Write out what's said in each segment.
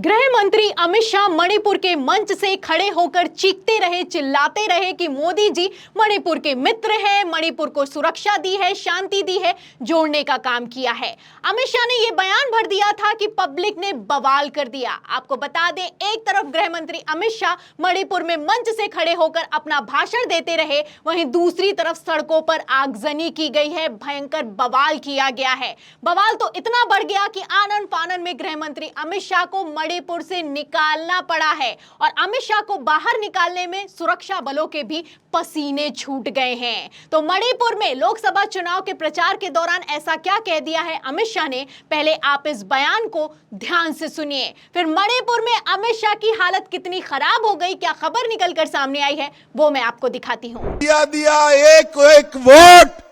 गृह मंत्री अमित शाह मणिपुर के मंच से खड़े होकर चीखते रहे, चिल्लाते रहे कि मोदी जी मणिपुर के मित्र हैं, मणिपुर को सुरक्षा दी है, शांति दी है, जोड़ने का काम किया है। अमित शाह ने यह बयान भर दिया था कि पब्लिक ने बवाल कर दिया। आपको बता दें, एक तरफ गृह मंत्री अमित शाह मणिपुर में मंच से खड़े होकर अपना भाषण देते रहे, वहीं दूसरी तरफ सड़कों पर आगजनी की गई है, भयंकर बवाल किया गया है। बवाल तो इतना बढ़ गया कि आनन फानन में गृह मंत्री अमित शाह को मणिपुर से निकालना पड़ा है और अमित शाह को बाहर निकालने में सुरक्षा बलों के भी पसीने छूट गए हैं। तो मणिपुर में लोकसभा चुनाव के प्रचार के दौरान ऐसा क्या कह दिया है अमित शाह ने, पहले आप इस बयान को ध्यान से सुनिए। फिर मणिपुर में अमित शाह की हालत कितनी खराब हो गई, क्या खबर निकलकर सामने आई है, वो मैं आपको दिखाती हूँ। दिया एक वोट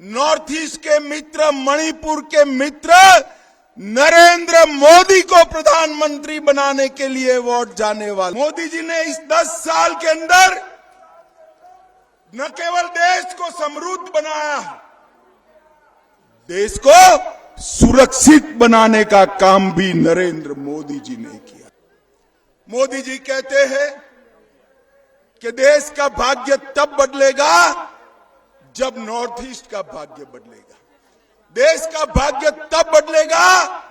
नॉर्थ ईस्ट के मित्र, मणिपुर के मित्र नरेंद्र मोदी को प्रधानमंत्री बनाने के लिए वोट जाने वाले। मोदी जी ने इस 10 साल के अंदर न केवल देश को समृद्ध बनाया, देश को सुरक्षित बनाने का काम भी नरेंद्र मोदी जी ने किया। मोदी जी कहते हैं कि देश का भाग्य तब बदलेगा जब नॉर्थ ईस्ट का भाग्य बदलेगा, देश का भाग्य तब बदलेगा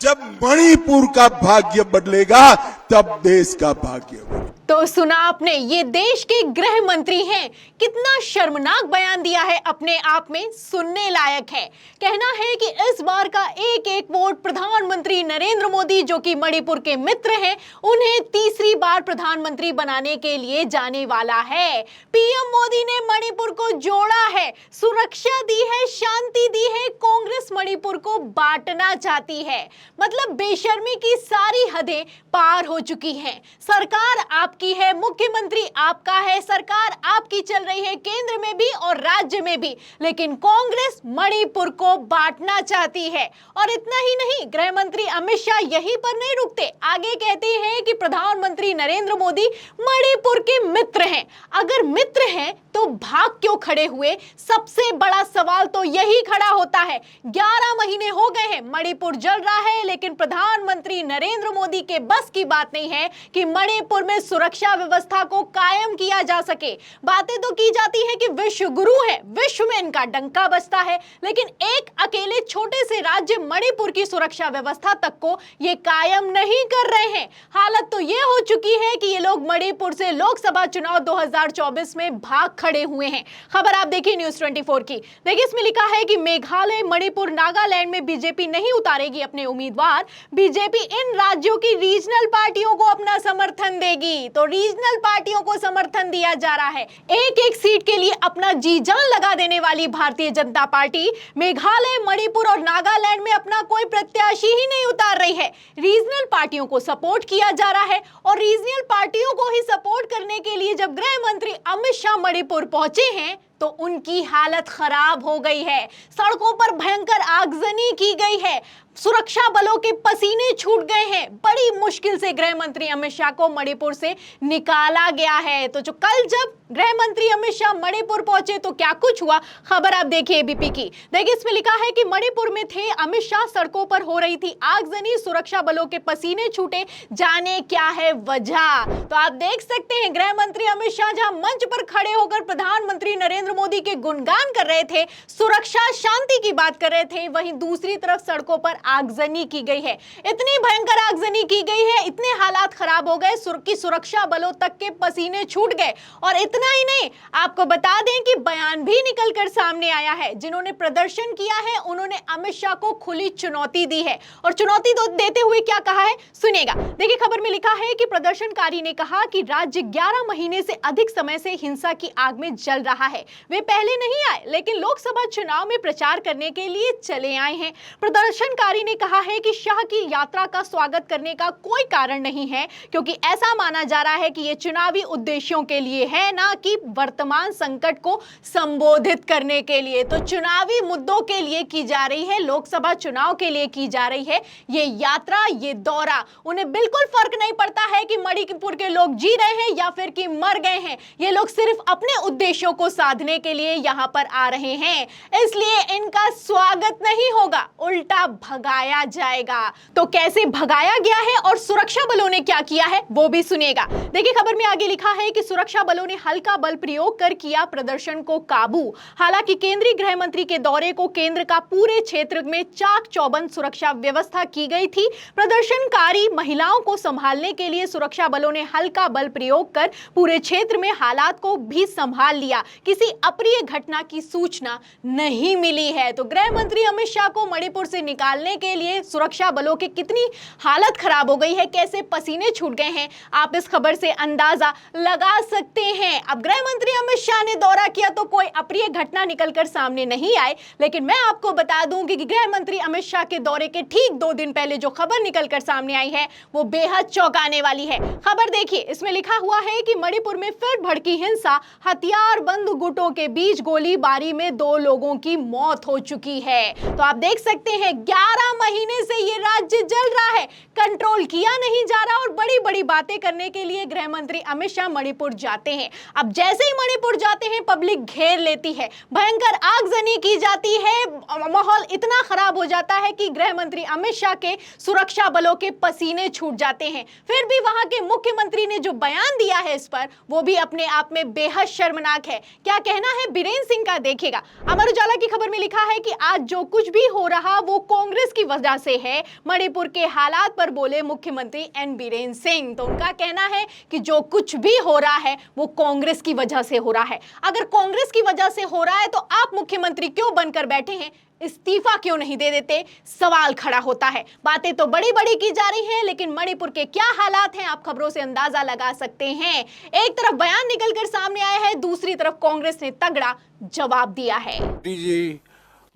जब मणिपुर का भाग्य बदलेगा, तब देश का भाग्य बदलेगा। तो सुना आपने, ये देश के गृह मंत्री हैं, कितना शर्मनाक बयान दिया है, अपने आप में सुनने लायक है। कहना है कि इस बार का एक एक वोट प्रधानमंत्री नरेंद्र मोदी, जो कि मणिपुर के मित्र हैं, उन्हें तीसरी बार प्रधानमंत्री बनाने के लिए जाने वाला है। पीएम मोदी ने मणिपुर को जोड़ा है, सुरक्षा दी है, शांति दी है, कांग्रेस मणिपुर को बांटना चाहती है। मतलब बेशर्मी की सारी हदें पार हो चुकी हैं। सरकार आपकी है, मुख्यमंत्री आपका है, सरकार आपकी चल रही है केंद्र में भी और राज्य में भी, लेकिन कांग्रेस मणिपुर को बांटना चाहती है। और इतना ही नहीं, गृह मंत्री अमित शाह यहीं पर नहीं रुकते, आगे कहते हैं कि प्रधानमंत्री नरेंद्र मोदी मणिपुर के मित्र हैं। अगर मित्र हैं तो भाग क्यों खड़े हुए? सबसे बड़ा सवाल तो यही खड़ा होता है। 11 महीने हो गए हैं, मणिपुर जल रहा है, लेकिन प्रधानमंत्री नरेंद्र मोदी के बस की बात नहीं है कि मणिपुर में सुरक्षा व्यवस्था को कायम किया जा सके। बातें तो की जाती है कि विश्व गुरु है, विश्व में इनका डंका बजता है, लेकिन एक अकेले छोटे से राज्य मणिपुर की सुरक्षा व्यवस्था तक को ये कायम नहीं कर रहे हैं। हालत तो ये हो चुकी है कि ये लोग मणिपुर से लोकसभा चुनाव 2024 में भाग खड़े हुए हैं। खबर आप देखिए न्यूज़ 24 की। देखिए, इसमें लिखा है कि मेघालय, मणिपुर, नागालैंड में बीजेपी नहीं उतारेगी अपने उम्मीदवार, बीजेपी इन राज्यों की रीजनल पार्टियों को अपना समर्थन देगी। तो रीजनल पार्टियों को समर्थन दिया जा रहा है। एक एक सीट के लिए अपना जी जान लगा देने वाली भारतीय जनता पार्टी मेघालय, मणिपुर और नागालैंड में अपना कोई प्रत्याशी ही नहीं उतार रही है। रीजनल पार्टियों को सपोर्ट किया जा रहा है और रीजनल पार्टियों को ही सपोर्ट करने के लिए जब गृह मंत्री अमित शाह मणिपुर पहुंचे हैं तो उनकी हालत खराब हो गई है। सड़कों पर भयंकर आगजनी की गई है, सुरक्षा बलों के पसीने छूट गए हैं। बड़ी मुश्किल से गृह मंत्री अमित शाह को मणिपुर से निकाला गया है। तो जो कल जब गृह मंत्री अमित शाह मणिपुर पहुंचे तो क्या कुछ हुआ, खबर आप देखिए एबीपी की। देखिए, इसमें लिखा है कि मणिपुर में थे अमित शाह, सड़कों पर हो रही थी आगजनी, सुरक्षा बलों के पसीने छूटे, जाने क्या है वजह। तो आप देख सकते हैं, गृह मंत्री अमित शाह जहां मंच पर खड़े होकर प्रधानमंत्री नरेंद्र मोदी के गुणगान कर रहे थे, सुरक्षा शांति की बात कर रहे थे, वहीं दूसरी तरफ सड़कों पर आगजनी की गई है। इतनी भयंकर आगजनी की गई है, इतने हालात खराब हो गए कि सुरक्षा बलों तक के पसीने छूट गए। और इतना ही नहीं, आपको बता दें कि बयान भी निकलकर सामने आया है। जिन्होंने प्रदर्शन किया है उन्होंने अमित शाह को खुली चुनौती दी है और चुनौती देते हुए क्या कहा है, सुनिएगा। देखिए, खबर में लिखा है कि प्रदर्शनकारी ने कहा कि राज्य 11 महीने से अधिक समय से हिंसा की आग में जल रहा है। वे पहले नहीं आए, लेकिन लोकसभा चुनाव में प्रचार करने के लिए चले आए हैं। प्रदर्शनकारी ने कहा है कि शाह की यात्रा का स्वागत करने का कोई कारण नहीं है, क्योंकि ऐसा माना जा रहा है कि यह चुनावी उद्देश्यों के लिए है, ना कि वर्तमान संकट को संबोधित करने के लिए। तो चुनावी मुद्दों के लिए की जा रही है, लोकसभा चुनाव के लिए की जा रही है ये यात्रा, ये दौरा। उन्हें बिल्कुल फर्क नहीं पड़ता है कि मणिपुर के लोग जी रहे हैं या फिर कि मर गए हैं। ये लोग सिर्फ अपने उद्देश्यों को साधने के लिए यहां पर आ रहे हैं, इसलिए इनका स्वागत नहीं होगा, उल्टा द्वारा भगाया जाएगा। तो कैसे भगाया गया है और सुरक्षा बलों ने क्या किया है वो भी सुनिएगा। देखिए खबर में आगे लिखा है कि सुरक्षा बलों ने हल्का बल प्रयोग कर किया प्रदर्शन को काबू। हालांकि केंद्रीय गृह मंत्री के दौरे को केंद्र का पूरे क्षेत्र में चाक चौबंद सुरक्षा व्यवस्था की गई थी। प्रदर्शनकारी महिलाओं को संभालने के लिए सुरक्षा बलों ने हल्का बल प्रयोग कर पूरे क्षेत्र में हालात को भी संभाल लिया। किसी अप्रिय घटना की सूचना नहीं मिली है। तो गृह मंत्री अमित शाह को मणिपुर से निकालने के लिए सुरक्षा बलों की कितनी हालत खराब हो गई है, कैसे पसीने छूट गए हैं, आप इस खबर से अंदाजा लगा सकते हैं। अब गृह मंत्री अमित शाह ने दौरा किया तो कोई अप्रिय घटना निकलकर सामने नहीं आई, लेकिन मैं आपको बता दूं कि गृह मंत्री अमित शाह के दौरे के ठीक 2 दिन पहले जो खबर निकलकर सामने आई है वो बेहद चौंकाने वाली है। खबर देखिए, इसमें लिखा हुआ है कि मणिपुर में फिर भड़की हिंसा, हथियारबंद गुटों के बीच गोलीबारी में 2 लोगों की मौत हो चुकी है। तो आप देख सकते हैं 11 महीने से ये राज्य जल रहा है, कंट्रोल किया नहीं जा रहा और बड़ी बड़ी बातें करने के लिए गृह मंत्री अमित शाह मणिपुर जाते हैं। अब जैसे ही मणिपुर जाते हैं पब्लिक घेर लेती है, भयंकर आगजनी की जाती है, माहौल इतना खराब हो जाता है कि गृह मंत्री अमित शाह के सुरक्षा बलों के पसीने छूट जाते हैं। फिर भी वहां के मुख्यमंत्री ने जो बयान दिया है इस पर, वो भी अपने आप में बेहद शर्मनाक है। क्या कहना है बीरेंद्र सिंह का देखिएगा। अमर उजाला की खबर में लिखा है कि आज जो कुछ भी हो रहा वो कांग्रेस की वजह से है। मणिपुर के हालात पर बोले मुख्यमंत्री एन बीरेंद्र सिंह। तो उनका कहना है कि जो कुछ भी हो रहा है वो कांग्रेस की वजह से हो रहा है। अगर कांग्रेस की वजह से हो रहा है तो आप मुख्यमंत्री क्यों बनकर बैठे हैं, इस्तीफा क्यों नहीं दे देते, सवाल खड़ा होता है। बातें तो बड़ी बड़ी की जा रही हैं, लेकिन मणिपुर के क्या हालात हैं आप खबरों से अंदाजा लगा सकते हैं। एक तरफ बयान निकलकर सामने आया है, दूसरी तरफ कांग्रेस ने तगड़ा जवाब दिया है। मोदी जी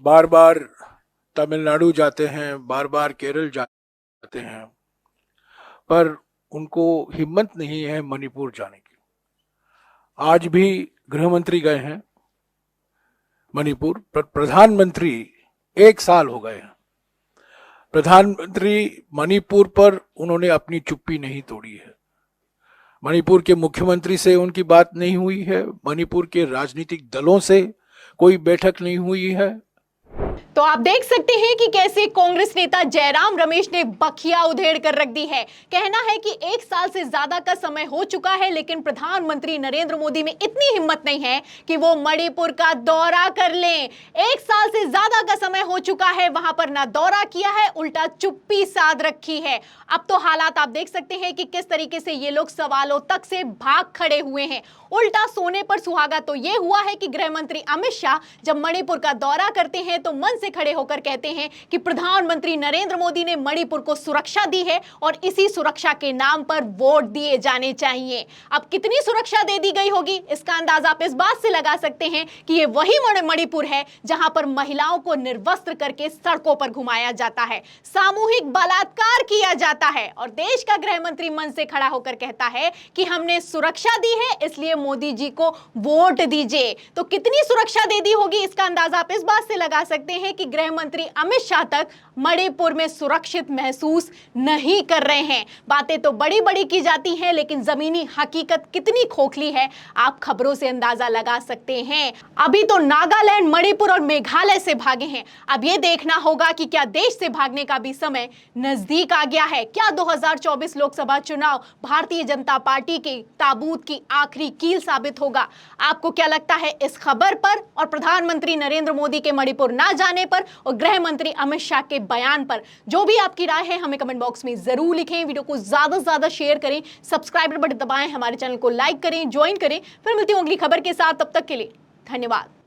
बार बार तमिलनाडु जाते हैं, बार बार केरल जाते हैं, पर उनको हिम्मत नहीं है मणिपुर जाने की। आज भी गृह मंत्री गए हैं मणिपुर, पर प्रधानमंत्री 1 साल हो गए हैं। प्रधानमंत्री मणिपुर पर उन्होंने अपनी चुप्पी नहीं तोड़ी है। मणिपुर के मुख्यमंत्री से उनकी बात नहीं हुई है, मणिपुर के राजनीतिक दलों से कोई बैठक नहीं हुई है। तो आप देख सकते हैं कि कैसे कांग्रेस नेता जयराम रमेश ने बखिया उधेड़ कर रख दी है। कहना है कि 1 साल से ज्यादा का समय हो चुका है, लेकिन प्रधानमंत्री नरेंद्र मोदी में इतनी हिम्मत नहीं है कि वो मणिपुर का दौरा कर लें। 1 साल से ज्यादा का समय हो चुका है, वहां पर ना दौरा किया है, उल्टा चुप्पी साध रखी है। अब तो हालात आप देख सकते हैं कि किस तरीके से ये लोग सवालों तक से भाग खड़े हुए हैं। उल्टा सोने पर सुहागा तो ये हुआ है कि गृह मंत्री अमित शाह जब मणिपुर का दौरा करते हैं तो मन से खड़े होकर कहते हैं कि प्रधानमंत्री नरेंद्र मोदी ने मणिपुर को सुरक्षा दी है और इसी सुरक्षा के नाम पर वोट दिए जाने चाहिए। अब कितनी सुरक्षा दे दी गई होगी इसका अंदाजा आप इस बात से लगा सकते हैं कि ये वही मणिपुर है जहां पर महिलाओं को निर्वस्त्र करके सड़कों पर घुमाया जाता है, सामूहिक बलात्कार किया जाता है और देश का गृह मंत्री मन से खड़ा होकर कहता है कि हमने सुरक्षा दी है इसलिए मोदी जी को वोट दीजिए। तो कितनी सुरक्षा दे दी होगी इसका अंदाजा आप इस बात से लगा सकते हैं कि गृह मंत्री अमित शाह तक मणिपुर में सुरक्षित महसूस नहीं कर रहे हैं। बातें तो बड़ी बड़ी की जाती हैं, लेकिन जमीनी हकीकत कितनी खोखली है आप खबरों से अंदाजा लगा सकते हैं। अभी तो नागालैंड, मणिपुर और मेघालय से भागे हैं। अब यह देखना होगा कि क्या देश से भागने का भी समय नजदीक आ गया है। क्या 2024 लोकसभा चुनाव भारतीय जनता पार्टी के ताबूत की आखिरी कील साबित होगा? आपको क्या लगता है इस खबर पर और प्रधानमंत्री नरेंद्र मोदी के मणिपुर ना जाने पर और गृह मंत्री अमित शाह के बयान पर? जो भी आपकी राय है हमें कमेंट बॉक्स में जरूर लिखें। वीडियो को ज्यादा से ज्यादा शेयर करें, सब्सक्राइब बटन दबाएं, हमारे चैनल को लाइक करें, ज्वाइन करें। फिर मिलती हूं अगली खबर के साथ, तब तक के लिए धन्यवाद।